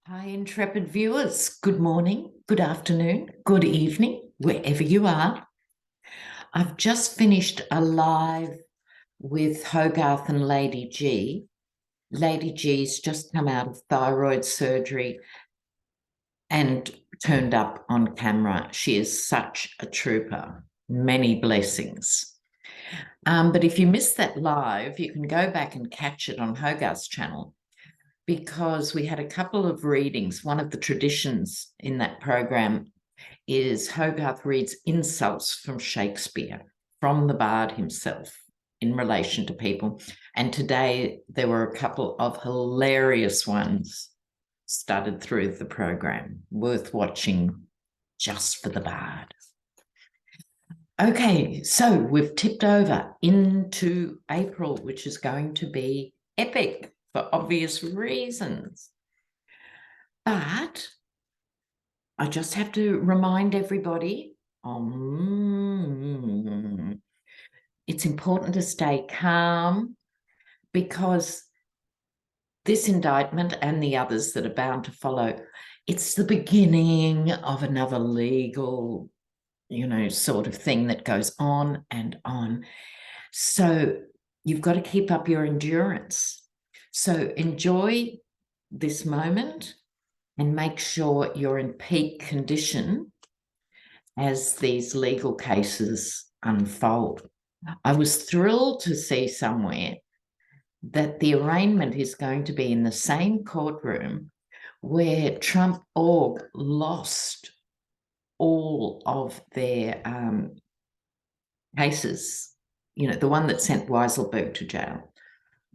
Hi, intrepid viewers. Good morning, good afternoon, good evening, wherever you are. I've just finished a live with Hogarth and Lady G. Lady G's just come out of thyroid surgery and turned up on camera. She is such a trooper. Many blessings. But if you missed that live, you can go back and catch it on Hogarth's channel, because we had a couple of readings. One of the traditions in that program is Hogarth reads insults from Shakespeare, from the bard himself, in relation to people. And today there were a couple of hilarious ones studded through the program, worth watching just for the bard. Okay, so we've tipped over into April, which is going to be epic for obvious reasons. But I just have to remind everybody, it's important to stay calm, because this indictment and the others that are bound to follow, it's the beginning of another legal, sort of thing that goes on and on. So you've got to keep up your endurance. So enjoy this moment and make sure you're in peak condition as these legal cases unfold. I was thrilled to see somewhere that the arraignment is going to be in the same courtroom where Trump Org lost all of their cases, the one that sent Weisselberg to jail.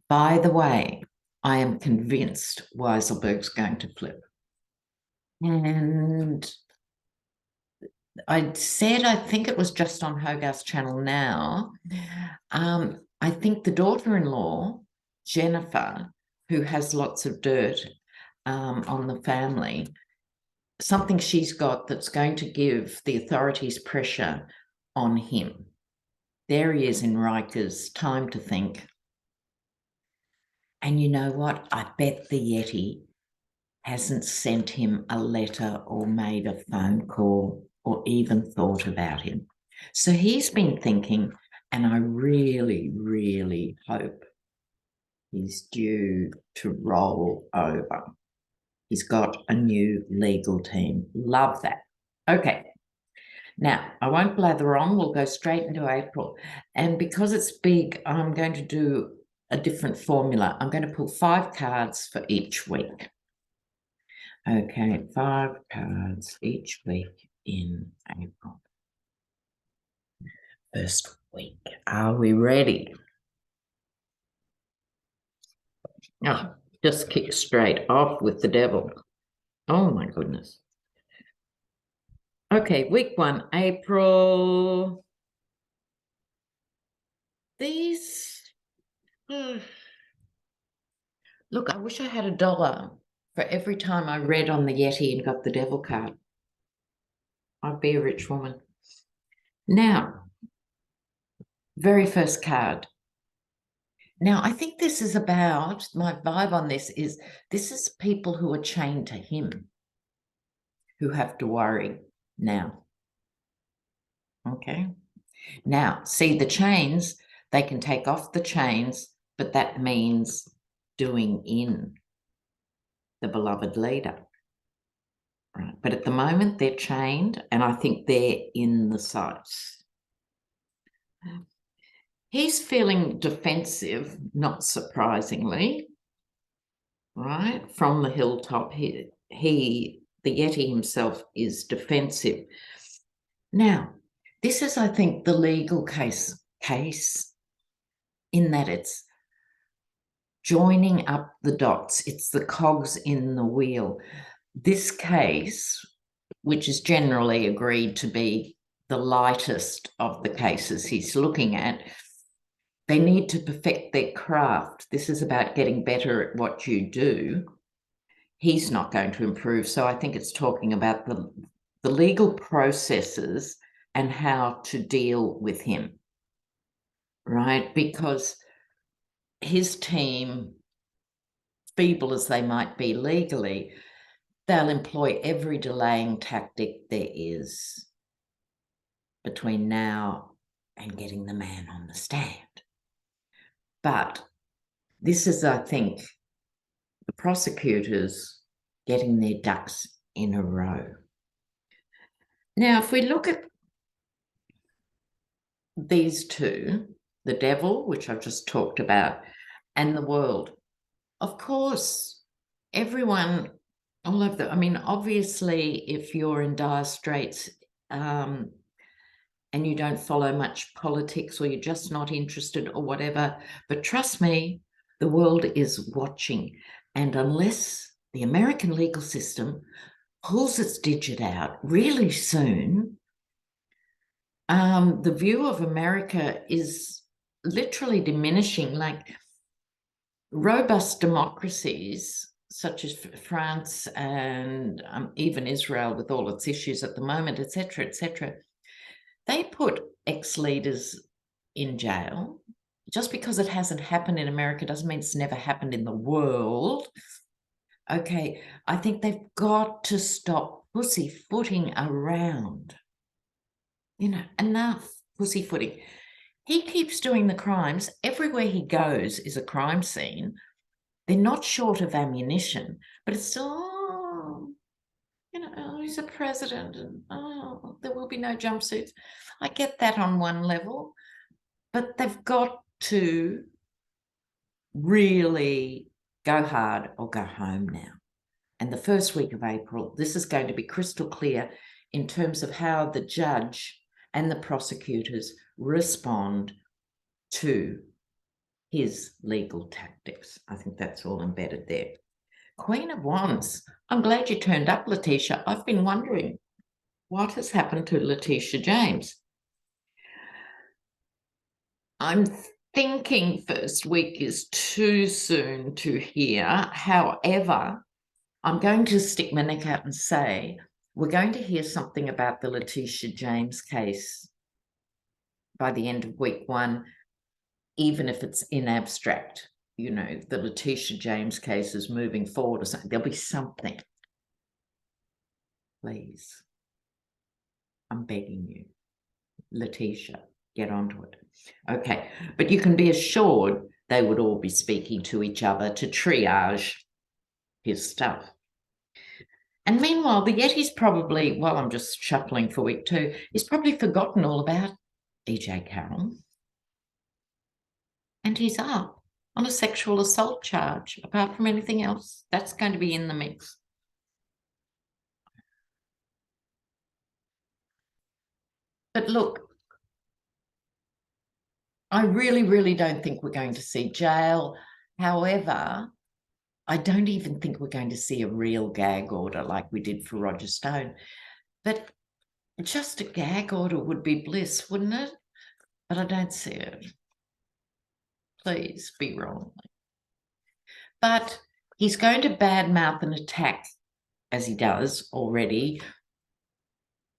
By the way, I am convinced Weisselberg's going to flip. And I said, I think it was just on Hogarth's channel now, I think the daughter-in-law, Jennifer, who has lots of dirt on the family, something she's got that's going to give the authorities pressure on him. There he is in Rikers, time to think. And you know what? I bet the Yeti hasn't sent him a letter or made a phone call or even thought about him. So he's been thinking, and I really, really hope he's due to roll over. He's got a new legal team. Love that. Okay. Now, I won't blather on. We'll go straight into April. And because it's big, I'm going to do a different formula. I'm going to pull 5 cards for each week. Okay, 5 cards each week in April. First week. Are we ready? Oh, just kick straight off with the devil. Oh, my goodness. Okay, week 1, April. These... Look, I wish I had $1 for every time I read on the Yeti and got the devil card. I'd be a rich woman. Now, very first card. Now, I think this is about, my vibe on this is people who are chained to him, who have to worry now. Okay. Now, see the chains, they can take off the chains, but that means doing in the beloved leader. Right. But at the moment they're chained, and I think they're in the sights. He's feeling defensive, not surprisingly, right? From the hilltop, the Yeti himself is defensive. Now, this is, I think, the legal case in that it's joining up the dots. It's the cogs in the wheel. This case, which is generally agreed to be the lightest of the cases he's looking at, they need to perfect their craft. This is about getting better at what you do. He's not going to improve. So I think it's talking about the legal processes and how to deal with him, right? Because his team feeble as they might be legally, they'll employ every delaying tactic there is between now and getting the man on the stand. But this is, I think, the prosecutors getting their ducks in a row. Now, if we look at these two, the devil, which I've just talked about, and the world, of course, everyone all over the, I mean, obviously, if you're in dire straits and you don't follow much politics or you're just not interested or whatever, but trust me, the world is watching. And unless the American legal system pulls its digit out really soon, the view of America is literally diminishing. Like robust democracies such as France and even Israel with all its issues at the moment, etc., they put ex-leaders in jail. Just because it hasn't happened in America doesn't mean it's never happened in the world. Okay, I think they've got to stop pussyfooting around. You know, enough pussyfooting. He keeps doing the crimes. Everywhere he goes is a crime scene. They're not short of ammunition, but it's still, he's a president and there will be no jumpsuits. I get that on one level, but they've got to really go hard or go home now. And the first week of April, this is going to be crystal clear in terms of how the judge and the prosecutors respond to his legal tactics. I think that's all embedded there. Queen of Wands. I'm glad you turned up, Letitia. I've been wondering what has happened to Letitia James. I'm thinking first week is too soon to hear. However, I'm going to stick my neck out and say we're going to hear something about the Letitia James case by the end of week one, even if it's in abstract. You know, the Letitia James case is moving forward or something. There'll be something. Please. I'm begging you. Letitia, get onto it. Okay, but you can be assured they would all be speaking to each other to triage his stuff. And meanwhile, the Yeti's probably, well, I'm just shuffling for week two, he's probably forgotten all about EJ Carroll. And he's up on a sexual assault charge. Apart from anything else, that's going to be in the mix. But look, I really, really don't think we're going to see jail. However, I don't even think we're going to see a real gag order like we did for Roger Stone. But just a gag order would be bliss, wouldn't it? But I don't see it. Please be wrong. But he's going to badmouth and attack, as he does already,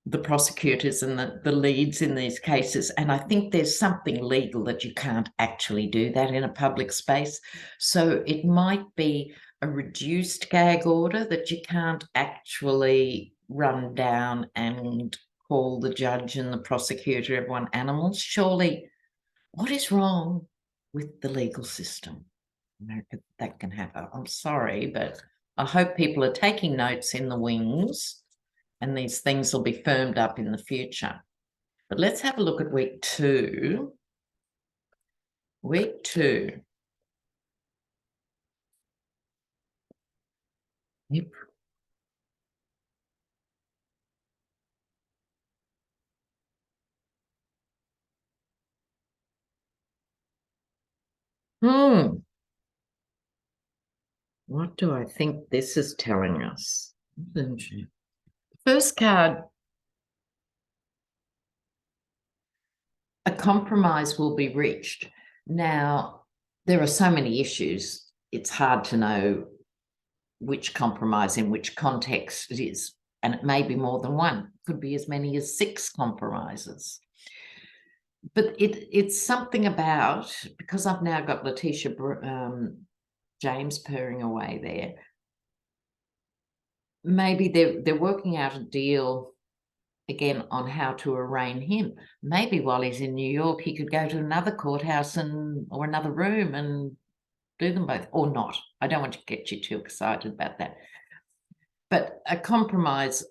the prosecutors and the leads in these cases. And I think there's something legal that you can't actually do that in a public space. So it might be a reduced gag order that you can't actually run down and call the judge and the prosecutor, everyone animals. Surely, what is wrong with the legal system? America, that can happen. I'm sorry, but I hope people are taking notes in the wings and these things will be firmed up in the future. But let's have a look at week two. Week two. Yep. What do I think this is telling us? First card, a compromise will be reached. Now, there are so many issues, it's hard to know which compromise in which context it is. And it may be more than one, could be as many as 6 compromises. But it's something about, because I've now got Letitia James purring away there. Maybe they're working out a deal again on how to arraign him. Maybe while he's in New York, he could go to another courthouse or another room and do them both, or not. I don't want to get you too excited about that. But a compromise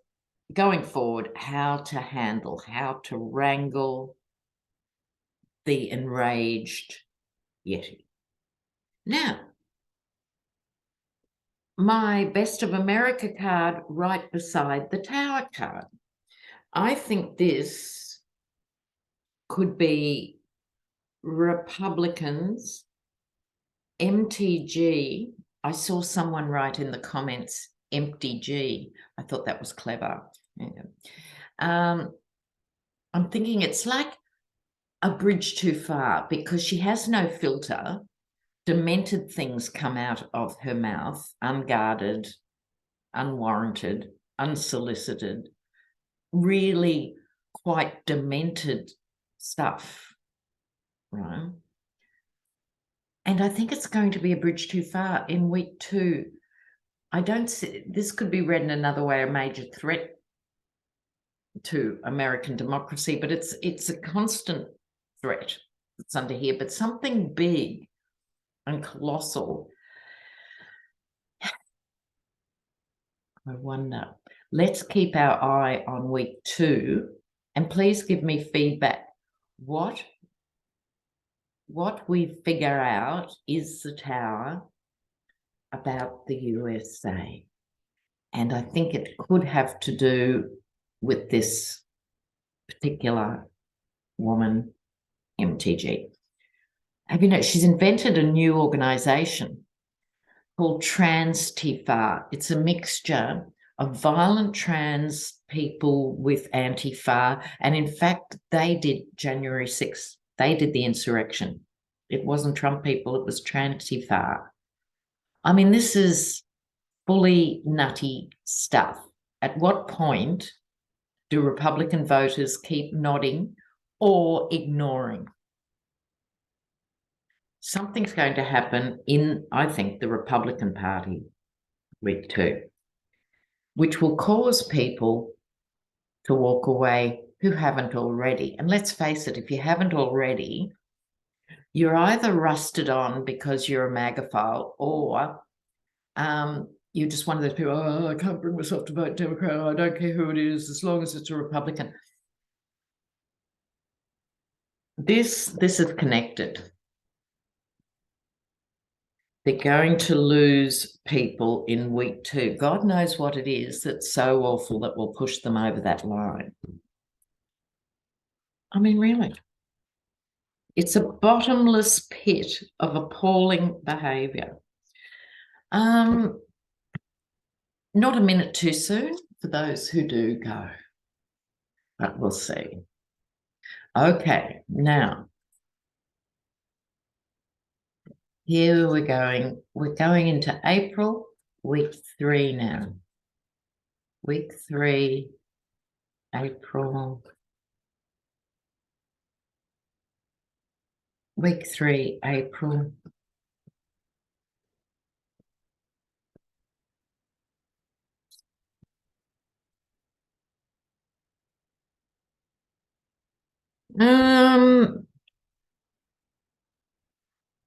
going forward, how to wrangle the enraged Yeti. Now, my Best of America card right beside the Tower card. I think this could be Republicans, MTG. I saw someone write in the comments, empty G. I thought that was clever. Yeah. I'm thinking it's like a bridge too far because she has no filter. Demented things come out of her mouth, unguarded, unwarranted, unsolicited, really quite demented stuff, right? And I think it's going to be a bridge too far in week 2. I don't see, this could be read in another way, a major threat to American democracy, but it's a constant threat that's under here, but something big and colossal. I wonder. Let's keep our eye on week 2, and please give me feedback. What we figure out is the Tower about the USA. And I think it could have to do with this particular woman, MTG. Have you know, she's invented a new organization called Trans-Tifa. It's a mixture of violent trans people with Antifa. And in fact, they did January 6th. They did the insurrection. It wasn't Trump people, it was Trans-Tifa. I mean, this is fully nutty stuff. At what point do Republican voters keep nodding or ignoring? Something's going to happen in, I think, the Republican Party week 2, which will cause people to walk away who haven't already. And let's face it, if you haven't already, you're either rusted on because you're a MAGA-phile, or you're just one of those people, oh, I can't bring myself to vote Democrat, I don't care who it is, as long as it's a Republican. This is connected. They're going to lose people in week 2. God knows what it is that's so awful that will push them over that line. I mean, really. It's a bottomless pit of appalling behaviour. Not a minute too soon for those who do go, but we'll see. Okay, now, here we're going into April, week 3 now. Week 3, April. Week 3, April.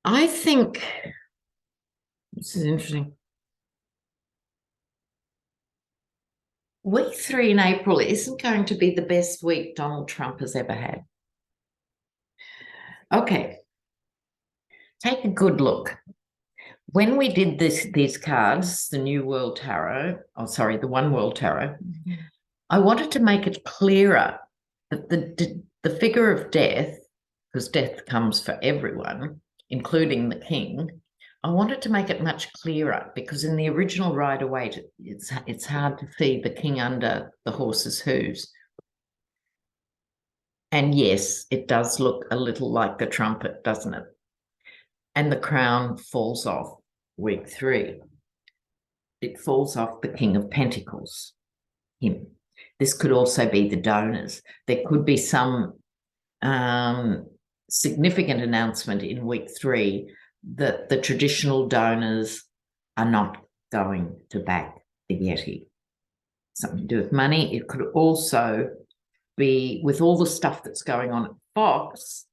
I think this is interesting. Week 3 in April isn't going to be the best week Donald Trump has ever had. Okay, take a good look. When we did these cards, the New World Tarot, the One World Tarot, I wanted to make it clearer that the figure of death, because death comes for everyone, including the king, I wanted to make it much clearer because in the original Rider-Waite, it's hard to see the king under the horse's hooves. And yes, it does look a little like the trumpet, doesn't it? And the crown falls off week 3. It falls off the King of Pentacles, him. This could also be the donors. There could be some significant announcement in week 3 that the traditional donors are not going to back the Yeti. Something to do with money. It could also be with all the stuff that's going on at Fox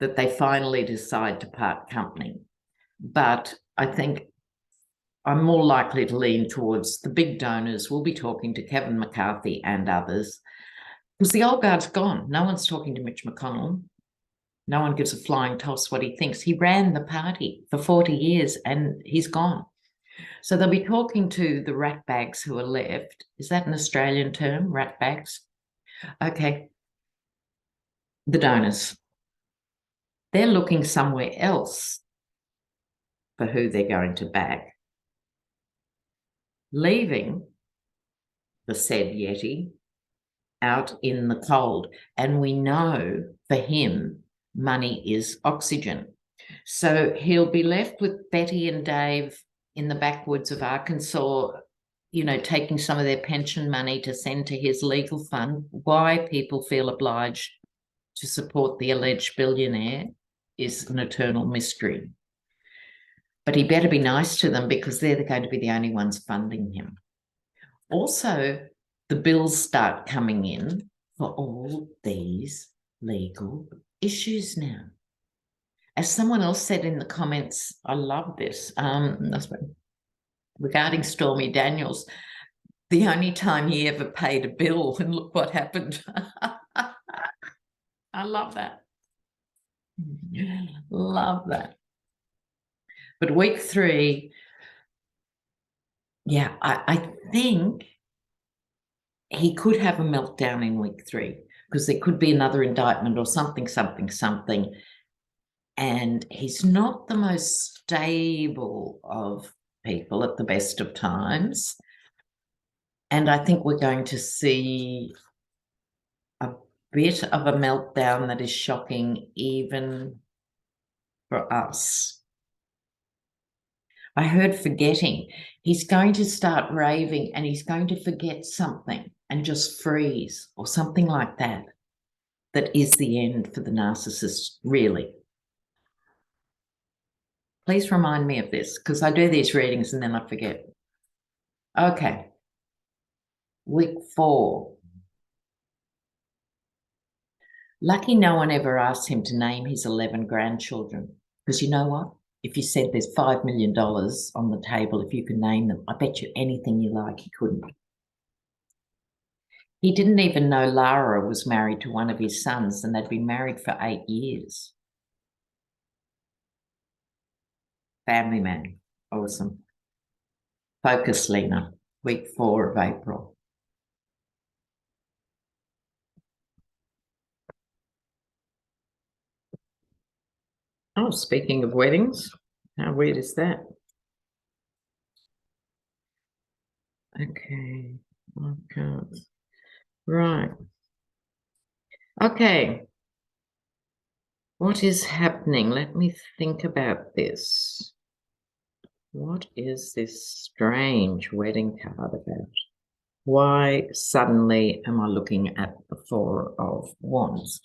that they finally decide to part company. But I think I'm more likely to lean towards the big donors. We'll be talking to Kevin McCarthy and others, because the old guard's gone. No one's talking to Mitch McConnell. No one gives a flying toss what he thinks. He ran the party for 40 years and he's gone. So they'll be talking to the ratbags who are left. Is that an Australian term, ratbags? Okay. The donors. They're looking somewhere else for who they're going to back, leaving the said Yeti out in the cold. And we know for him, money is oxygen. So he'll be left with Betty and Dave in the backwoods of Arkansas, taking some of their pension money to send to his legal fund. Why people feel obliged to support the alleged billionaire is an eternal mystery. But he better be nice to them, because they're going to be the only ones funding him. Also, the bills start coming in for all these legal issues now. As someone else said in the comments, I love this, regarding Stormy Daniels, the only time he ever paid a bill, and look what happened. I love that. Love that. But week 3, yeah, I think he could have a meltdown in week 3, because there could be another indictment or something. And he's not the most stable of people at the best of times. And I think we're going to see a bit of a meltdown that is shocking even for us. I heard forgetting. He's going to start raving and he's going to forget something and just freeze or something like that. That is the end for the narcissist, really. Please remind me of this, because I do these readings and then I forget. Okay. Week 4. Lucky no one ever asked him to name his 11 grandchildren, because you know what? If you said there's $5 million on the table, if you could name them, I bet you anything you like he couldn't. He didn't even know Lara was married to one of his sons, and they'd been married for 8 years. Family man. Awesome. Focus, Lena. Week 4 of April. Oh, speaking of weddings, how weird is that? Okay. Right. Okay. What is happening? Let me think about this. What is this strange wedding card about? Why suddenly am I looking at the 4 of Wands?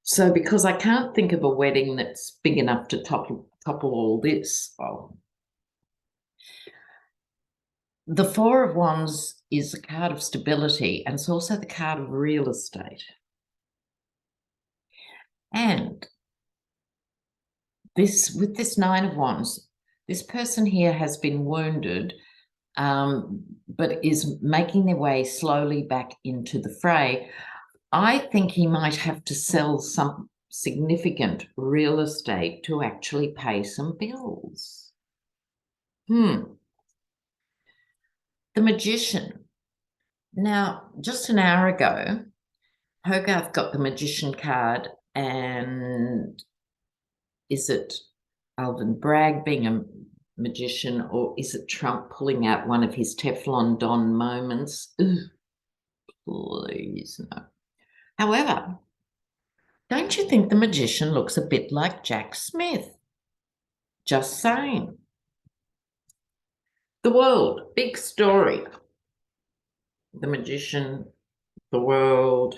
So because I can't think of a wedding that's big enough to topple all this. Oh. The 4 of Wands is a card of stability, and it's also the card of real estate. And with this 9 of Wands, this person here has been wounded, but is making their way slowly back into the fray. I think he might have to sell some significant real estate to actually pay some bills. The Magician. Now, just an hour ago, Hogarth got the Magician card, and is it Alvin Bragg being a magician, or is it Trump pulling out one of his Teflon Don moments? Ugh, please, no. However, don't you think the Magician looks a bit like Jack Smith? Just saying. The World, big story. The Magician, the World.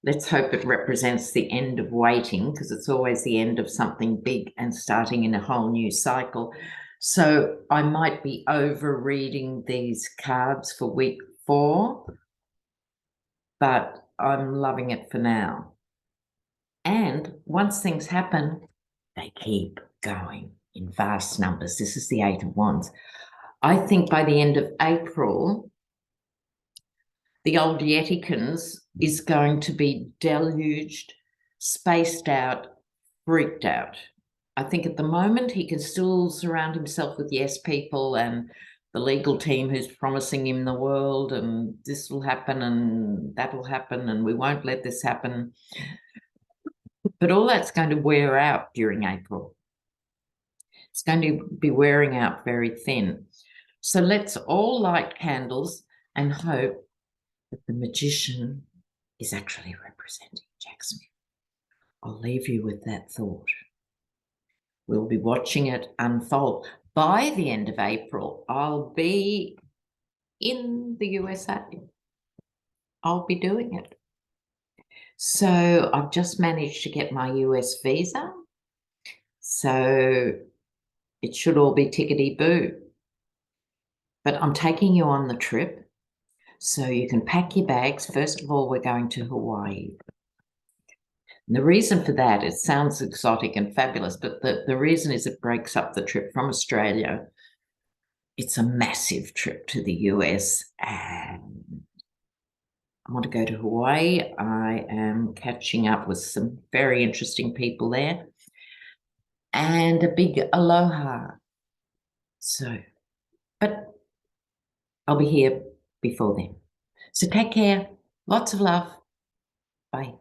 Let's hope it represents the end of waiting, because it's always the end of something big and starting in a whole new cycle. So I might be overreading these cards for week 4, but I'm loving it for now. And once things happen, they keep going in vast numbers. This is the 8 of Wands. I think by the end of April, the old Yetikins is going to be deluged, spaced out, freaked out. I think at the moment he can still surround himself with yes people and the legal team who's promising him the world and this will happen and that will happen and we won't let this happen. But all that's going to wear out during April. It's going to be wearing out very thin. So let's all light candles and hope that the magician is actually representing Jack Smith. I'll leave you with that thought. We'll be watching it unfold. By the end of April, I'll be in the USA. I'll be doing it. So I've just managed to get my US visa. So it should all be tickety-boo. But I'm taking you on the trip. So you can pack your bags. First of all, we're going to Hawaii. And the reason for that, it sounds exotic and fabulous, but the reason is it breaks up the trip from Australia. It's a massive trip to the US and I want to go to Hawaii. I am catching up with some very interesting people there and a big aloha. So, but I'll be here before then. So take care. Lots of love. Bye.